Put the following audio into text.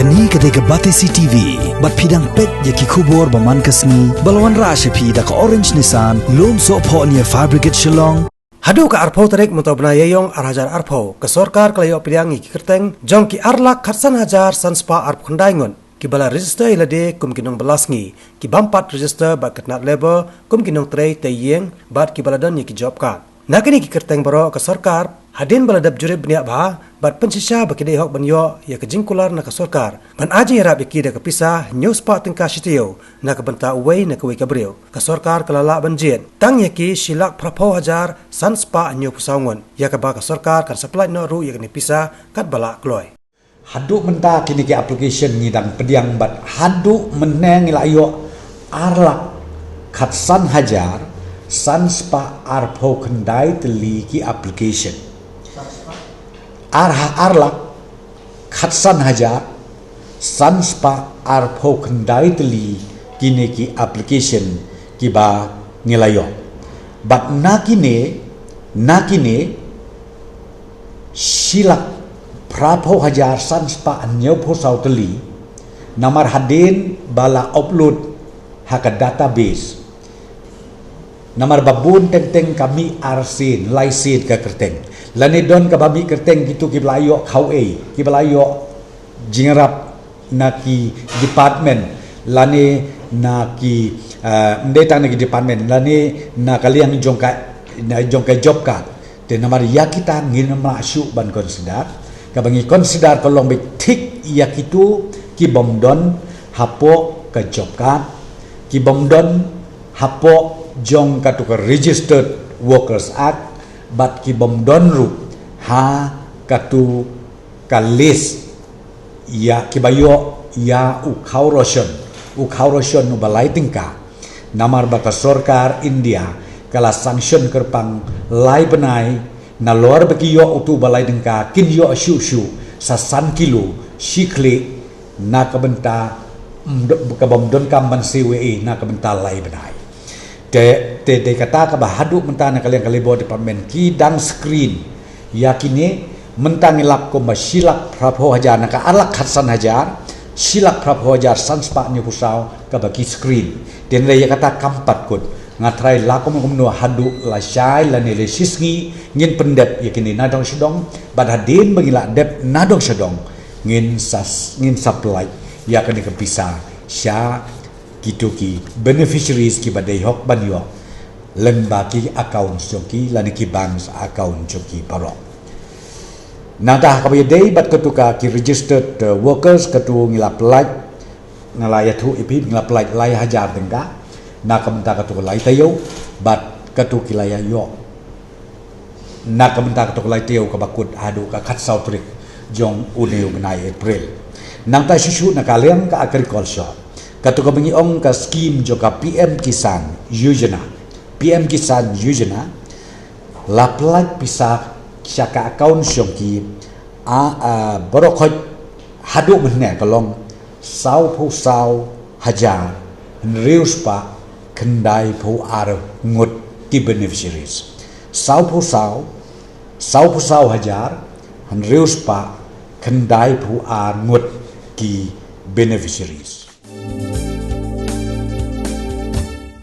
Kani ketika Batesi TV, bat pidang pet yaki kubur baman kasni, balawan rasha pida ka orange nisan, lom so po niya fabricate shillong. Hadu ka arpo tarik mutobna yayong arhajar arpo, ke sorkar kalayo piliang iki kerteng, jong ki arlak khatsan hajar sanspa arp khandaingon. Ki bala register ilade kum kinong belasngi, ki bampat register bat ketnat labor, kum kinong trei tayeng, bat ki baladan yaki job card. Nakini ki kerteng baro ke sorkar, hadin baladab jurib bniak bah, bat pensisya bakide hok banyo ya ke jingkular na ke sorkar. Ban aji harap yaki da kepisah, nyus pa tingka shitiyo, na ke benta uway na ke wei kabriyo. Ke sorkar kelala banjien, tang yaki silak prapo hajar, sanspa anyo pusaungon, ya ke ba ke sorkar kan supply no ru ya ke pisah, kat balak kloy. Haduk menta kini ke application ngidang pediang bat haduk meneng ilayo arlak khatsan hajar sanspa arpo kendai teli ki application arlak khatsan hajar sanspa arpo kendai teli kini ki application kiba ngilayo bat nakine silak prapo hajar sanspa anyo po sauteli namar hadin bala upload haka database namar babun teng kami arsin laisin ke kerteng lani don kabami kerteng gitu kiblayo khawe kiblayo jingrap naki department lani naki ndetang naki department lani na kalian jongka job card te namar ya kita ngin masuk ban consider kabangi consider kolong be tik yakitu ki bomdon hapo ke job card ki bomdon hapo jong katu ke registered workers act bat ki bomdon ru ha katu ka list ya ki bayo ya ukhau rosyon nu balai tingka namar baka sorkar India kala sanction kerpang lai benai na luar bagi yo utu balai dengka kin yo shu sa san kilo shikli na kabenta kabomdon kamban CWE na kabenta lai benai te kata ka bahadu menta na kalian kalibo department ki dang screen yakini menta ngilap ko masilak prapo hajar na ka alak khatsan hajar silak prapo hajar sanspa ni pusau ka bagi screen den re kata kampat kut ngatrai lakom kumno hadu la syai la nile sisngi ngin pendep yakini nadong sedong badadin bangila dep nadong sedong ngin supply yakini kepisa sya kituki beneficiaries ki badai hok banyo lembaki account joki la ki bank account joki parok nada kabe dei bat ketuka ki registered workers ketu ngila pelaj ngalayatu ipi ngila pelaj lay hajar tengka na kamenta katu lai tayo bat katu kilaya yo na kamenta katu lai tayo kabakut hadu ka khatsau trik jong uneu benai April nang ta susu na kalian ka agriculture katu ka bengiong ka scheme jo ka PM Kisan Yojana laplak pisah syaka account syongki borokoj hadu menne kalong sau hajar reus pa kendai pau ar ngut ki beneficiaries sau hajar reus pa kendai pau ar ngut ki beneficiaries